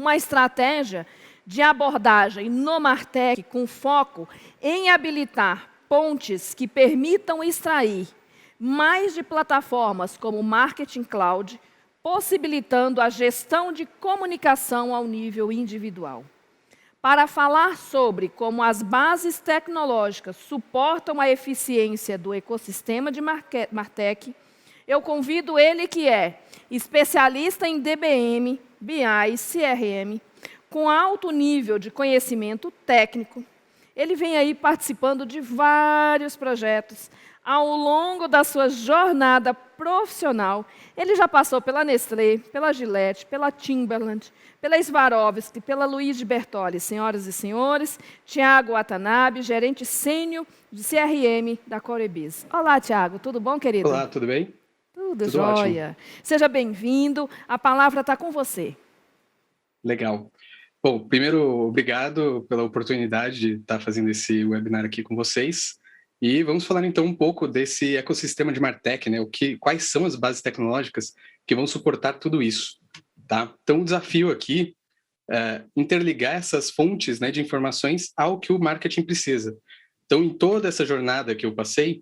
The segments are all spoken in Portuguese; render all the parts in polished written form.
uma estratégia de abordagem no Martech com foco em habilitar pontes que permitam extrair mais de plataformas como Marketing Cloud, possibilitando a gestão de comunicação ao nível individual. Para falar sobre como as bases tecnológicas suportam a eficiência do ecossistema de Martech, eu convido ele que é especialista em DBM, BI, CRM, com alto nível de conhecimento técnico. Ele vem aí participando de vários projetos. Ao longo da sua jornada profissional, ele já passou pela Nestlé, pela Gillette, pela Timberland, pela Swarovski, pela Luigi Bertoli. Senhoras e senhores, Thiago Watanabe, gerente sênior de CRM da Corebiz. Olá, Thiago, tudo bom, querido? Olá, tudo bem? Tudo Tudo jóia. ótimo. Seja bem-vindo, a palavra está com você. Legal. Bom, primeiro, obrigado pela oportunidade de estar fazendo esse webinar aqui com vocês. E vamos falar então um pouco desse ecossistema de Martech, né? Quais são as bases tecnológicas que vão suportar tudo isso, tá? Então, o desafio aqui é interligar essas fontes, né, de informações ao que o marketing precisa. Então, em toda essa jornada que eu passei,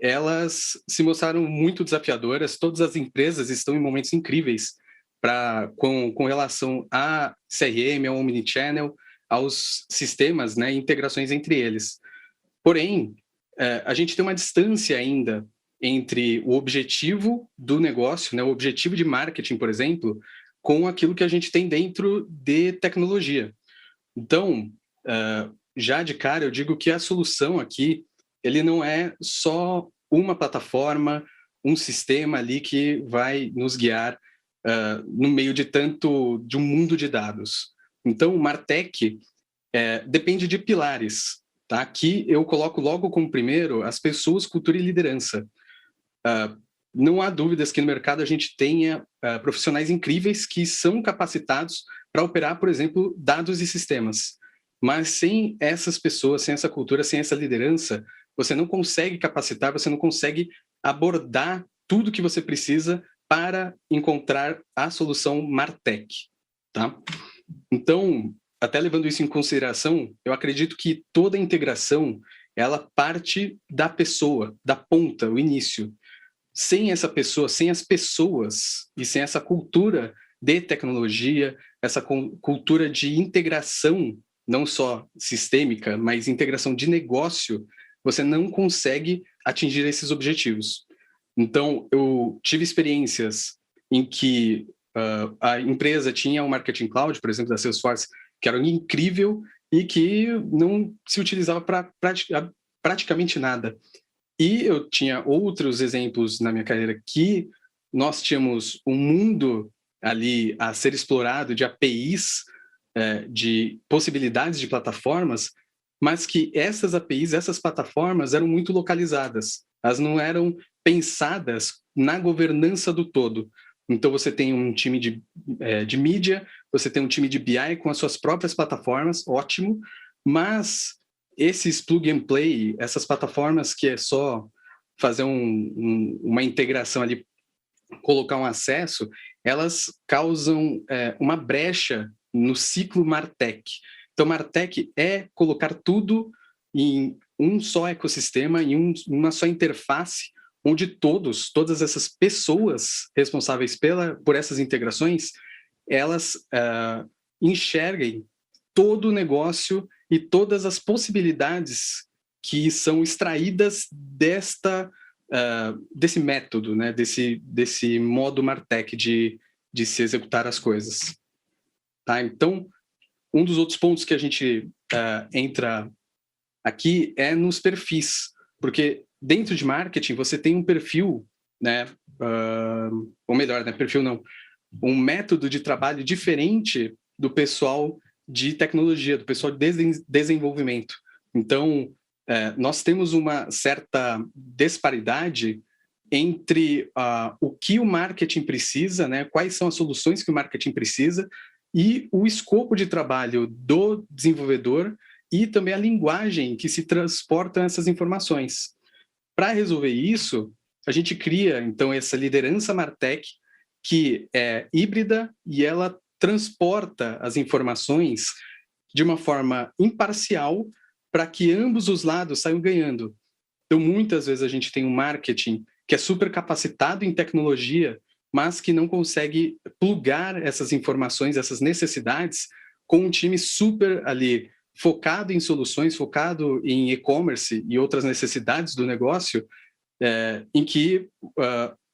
elas se mostraram muito desafiadoras. Todas as empresas estão em momentos incríveis com relação a CRM, ao Omnichannel, aos sistemas, né, integrações entre eles. Porém, a gente tem uma distância ainda entre o objetivo do negócio, né, o objetivo de marketing, por exemplo, com aquilo que a gente tem dentro de tecnologia. Então, já de cara, eu digo que a solução aqui, ele não é só uma plataforma, um sistema ali que vai nos guiar no meio de um mundo de dados. Então, o Martech depende de pilares. Tá? Aqui eu coloco logo como primeiro as pessoas, cultura e liderança. Não há dúvidas que no mercado a gente tenha profissionais incríveis que são capacitados para operar, por exemplo, dados e sistemas. Mas sem essas pessoas, sem essa cultura, sem essa liderança, você não consegue capacitar, você não consegue abordar tudo que você precisa para encontrar a solução Martech. Tá? Então, até levando isso em consideração, eu acredito que toda integração, ela parte da pessoa, da ponta, o início. Sem essa pessoa, sem as pessoas e sem essa cultura de tecnologia, essa cultura de integração, não só sistêmica, mas integração de negócio, você não consegue atingir esses objetivos. Então, eu tive experiências em que a empresa tinha um Marketing Cloud, por exemplo, da Salesforce, que era incrível e que não se utilizava para praticamente nada. E eu tinha outros exemplos na minha carreira que nós tínhamos um mundo ali a ser explorado de APIs, de possibilidades de plataformas, mas que essas APIs, essas plataformas eram muito localizadas. Elas não eram pensadas na governança do todo. Então, você tem um time de mídia, você tem um time de BI com as suas próprias plataformas, ótimo, mas esses plug and play, essas plataformas que é só fazer uma integração ali, colocar um acesso, elas causam uma brecha no ciclo Martech. Então, Martech é colocar tudo em um só ecossistema, em uma só interface, onde todas essas pessoas responsáveis por essas integrações, elas enxerguem todo o negócio e todas as possibilidades que são extraídas desse método, né? desse modo Martech de se executar as coisas. Tá? Então, um dos outros pontos que a gente entra aqui é nos perfis, porque dentro de marketing você tem um perfil, né? Ou melhor, né? Perfil não, um método de trabalho diferente do pessoal de tecnologia, do pessoal de desenvolvimento. Então, nós temos uma certa disparidade entre o que o marketing precisa, né? Quais são as soluções que o marketing precisa e o escopo de trabalho do desenvolvedor e também a linguagem que se transportam essas informações. Para resolver isso, a gente cria, então, essa liderança Martech que é híbrida e ela transporta as informações de uma forma imparcial para que ambos os lados saiam ganhando. Então, muitas vezes a gente tem um marketing que é super capacitado em tecnologia, mas que não consegue plugar essas informações, essas necessidades, com um time super ali focado em soluções, focado em e-commerce e outras necessidades do negócio, em que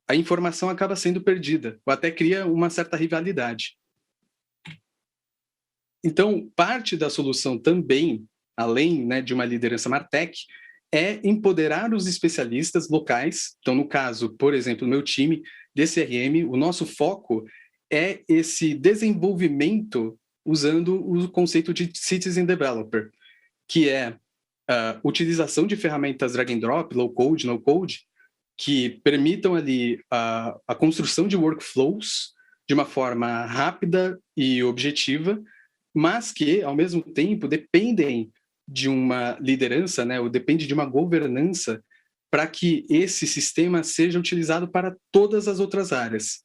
a informação acaba sendo perdida, ou até cria uma certa rivalidade. Então, parte da solução também, além, né, de uma liderança Martech, é empoderar os especialistas locais. Então, no caso, por exemplo, meu time de CRM, o nosso foco é esse desenvolvimento usando o conceito de Citizen Developer, que é a utilização de ferramentas drag and drop, low code, no code, que permitam ali a construção de workflows de uma forma rápida e objetiva, mas que, ao mesmo tempo, dependem de uma liderança, né, ou depende de uma governança para que esse sistema seja utilizado para todas as outras áreas.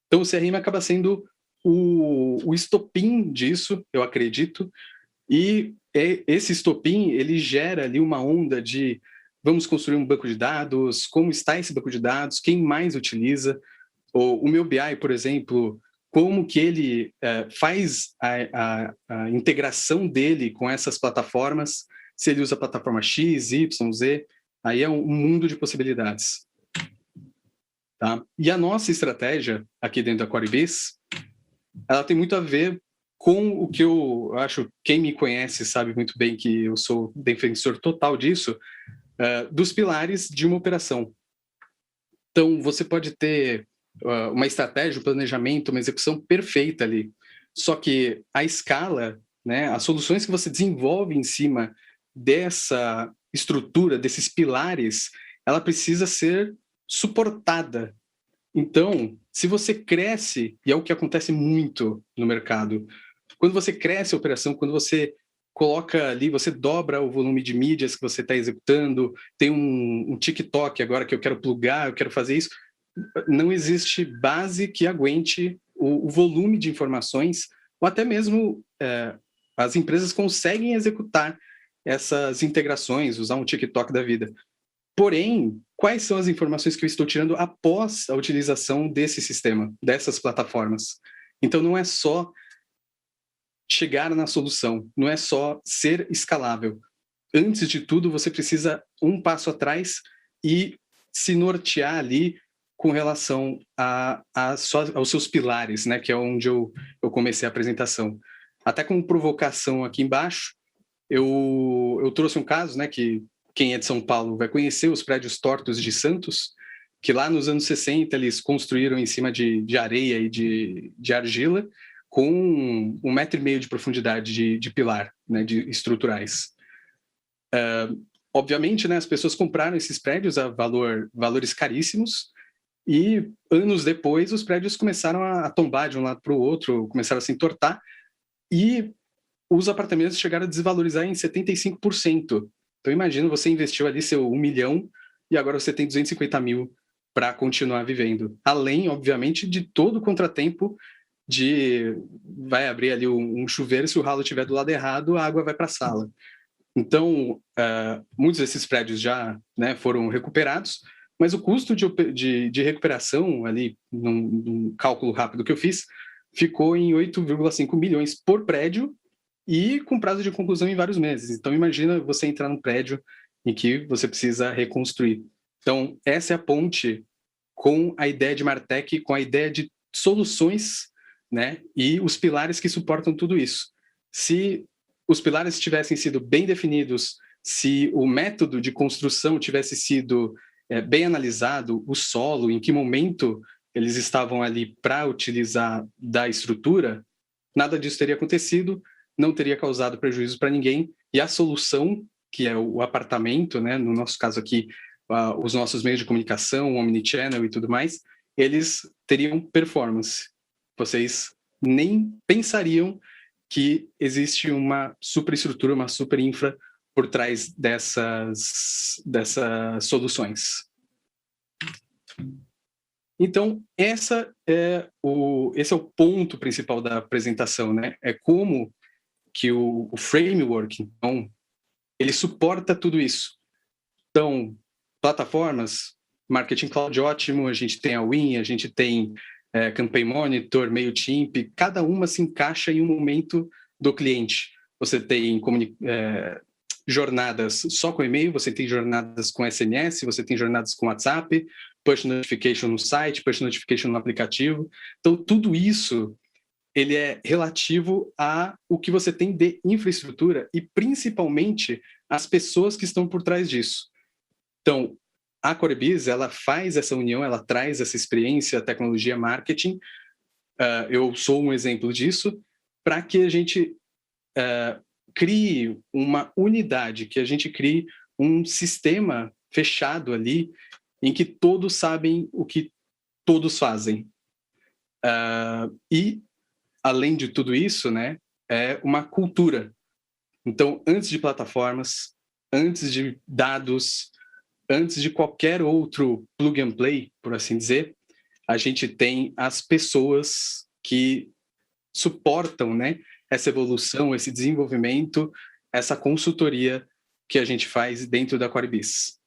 Então, o CRM acaba sendo o estopim disso, eu acredito, e esse estopim, ele gera ali uma onda de vamos construir um banco de dados, como está esse banco de dados, quem mais utiliza, o meu BI, por exemplo, como que ele faz a integração dele com essas plataformas, se ele usa a plataforma X, Y, Z, aí é um mundo de possibilidades. Tá? E a nossa estratégia aqui dentro da Corebis, ela tem muito a ver com o que eu acho, quem me conhece sabe muito bem que eu sou defensor total disso, dos pilares de uma operação. Então, você pode ter uma estratégia, um planejamento, uma execução perfeita ali. Só que a escala, né, as soluções que você desenvolve em cima dessa estrutura, desses pilares, ela precisa ser suportada. Então, se você cresce, e é o que acontece muito no mercado, quando você cresce a operação, quando você coloca ali, você dobra o volume de mídias que você está executando, tem um TikTok agora que eu quero plugar, eu quero fazer isso, não existe base que aguente o volume de informações, ou até mesmo as empresas conseguem executar essas integrações, usar um TikTok da vida. Porém, quais são as informações que eu estou tirando após a utilização desse sistema, dessas plataformas? Então, não é só chegar na solução, não é só ser escalável. Antes de tudo, você precisa um passo atrás e se nortear ali com relação aos seus pilares, né, que é onde eu comecei a apresentação. Até como provocação aqui embaixo, eu trouxe um caso, né, que quem é de São Paulo vai conhecer os prédios tortos de Santos, que lá nos anos 60 eles construíram em cima de areia e de argila, com 1,5 metro de profundidade de pilar, né, de estruturais. Obviamente, né, as pessoas compraram esses prédios a valores caríssimos, e anos depois os prédios começaram a tombar de um lado para o outro, começaram a se entortar, e os apartamentos chegaram a desvalorizar em 75%. Então imagina, você investiu ali seu 1 milhão e agora você tem 250 mil para continuar vivendo. Além, obviamente, de todo o contratempo vai abrir ali um chuveiro, se o ralo estiver do lado errado, a água vai para a sala. Então, muitos desses prédios já, né, foram recuperados, mas o custo de recuperação ali, num cálculo rápido que eu fiz, ficou em 8,5 milhões por prédio e com prazo de conclusão em vários meses. Então, imagina você entrar num prédio em que você precisa reconstruir. Então, essa é a ponte com a ideia de Martech, com a ideia de soluções, né, e os pilares que suportam tudo isso. Se os pilares tivessem sido bem definidos, se o método de construção tivesse sido bem analisado, o solo, em que momento eles estavam ali para utilizar da estrutura, nada disso teria acontecido, não teria causado prejuízo para ninguém, e a solução, que é o apartamento, né, no nosso caso aqui, os nossos meios de comunicação, o omnichannel e tudo mais, eles teriam performance. Vocês nem pensariam que existe uma superestrutura, uma super infra por trás dessas soluções. Então, esse é o ponto principal da apresentação, né? É como que o framework, então, ele suporta tudo isso. Então, plataformas, Marketing Cloud ótimo, a gente tem a Win, a gente tem Campaign Monitor, MailChimp, cada uma se encaixa em um momento do cliente. Você tem jornadas só com e-mail, você tem jornadas com SMS, você tem jornadas com WhatsApp, push notification no site, push notification no aplicativo. Então, tudo isso ele é relativo a o que você tem de infraestrutura e, principalmente, as pessoas que estão por trás disso. Então, a Corebiz, ela faz essa união, ela traz essa experiência, tecnologia, marketing. Eu sou um exemplo disso, para que a gente crie uma unidade, que a gente crie um sistema fechado ali, em que todos sabem o que todos fazem. E, além de tudo isso, né, é uma cultura. Então, antes de plataformas, antes de dados, antes de qualquer outro plug and play, por assim dizer, a gente tem as pessoas que suportam, né, essa evolução, esse desenvolvimento, essa consultoria que a gente faz dentro da Corebiz.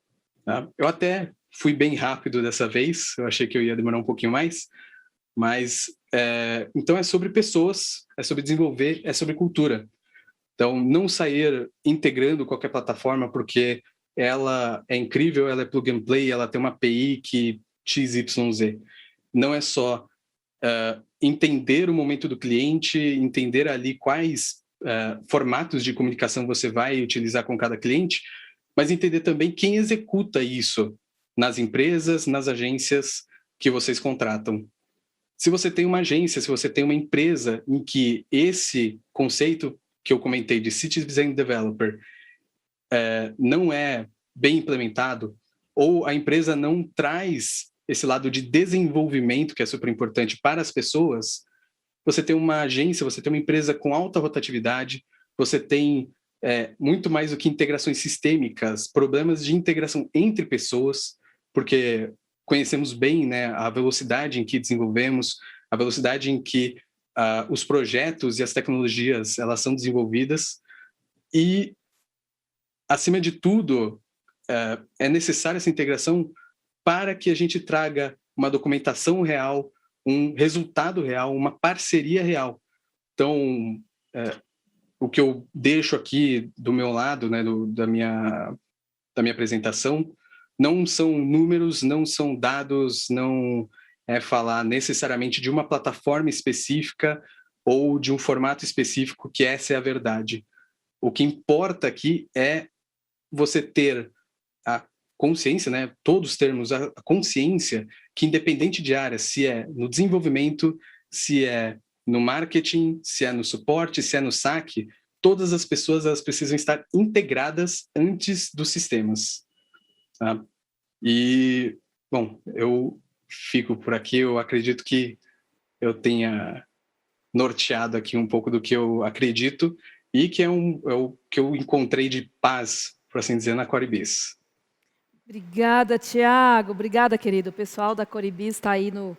Tá? Eu até fui bem rápido dessa vez, eu achei que eu ia demorar um pouquinho mais, mas então é sobre pessoas, é sobre desenvolver, é sobre cultura. Então, não sair integrando qualquer plataforma porque ela é incrível, ela é plug and play, ela tem uma API que XYZ. Não é só entender o momento do cliente, entender ali quais formatos de comunicação você vai utilizar com cada cliente, mas entender também quem executa isso nas empresas, nas agências que vocês contratam. Se você tem uma agência, se você tem uma empresa em que esse conceito que eu comentei de Citizen Developer não é bem implementado, ou a empresa não traz esse lado de desenvolvimento, que é super importante para as pessoas, você tem uma agência, você tem uma empresa com alta rotatividade, você tem muito mais do que integrações sistêmicas, problemas de integração entre pessoas, porque conhecemos bem, né, a velocidade em que desenvolvemos, a velocidade em que os projetos e as tecnologias elas são desenvolvidas e, acima de tudo, é necessária essa integração para que a gente traga uma documentação real, um resultado real, uma parceria real. Então, o que eu deixo aqui do meu lado, né, da minha apresentação, não são números, não são dados, não é falar necessariamente de uma plataforma específica ou de um formato específico, que essa é a verdade. O que importa aqui é você ter a consciência, né? Todos termos a consciência que, independente de área, se é no desenvolvimento, se é no marketing, se é no suporte, se é no saque, todas as pessoas elas precisam estar integradas antes dos sistemas. Tá? E, bom, eu fico por aqui. Eu acredito que eu tenha norteado aqui um pouco do que eu acredito e que é o que eu encontrei de paz, por assim dizer, na Corebiz. Obrigada, Tiago. Obrigada, querido. O pessoal da Corebiz está aí no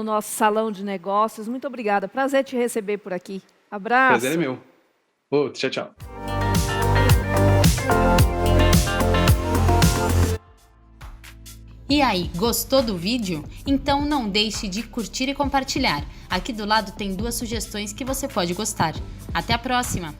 nosso salão de negócios. Muito obrigada. Prazer te receber por aqui. Abraço. Prazer é meu. Tchau, tchau. E aí, gostou do vídeo? Então não deixe de curtir e compartilhar. Aqui do lado tem 2 sugestões que você pode gostar. Até a próxima!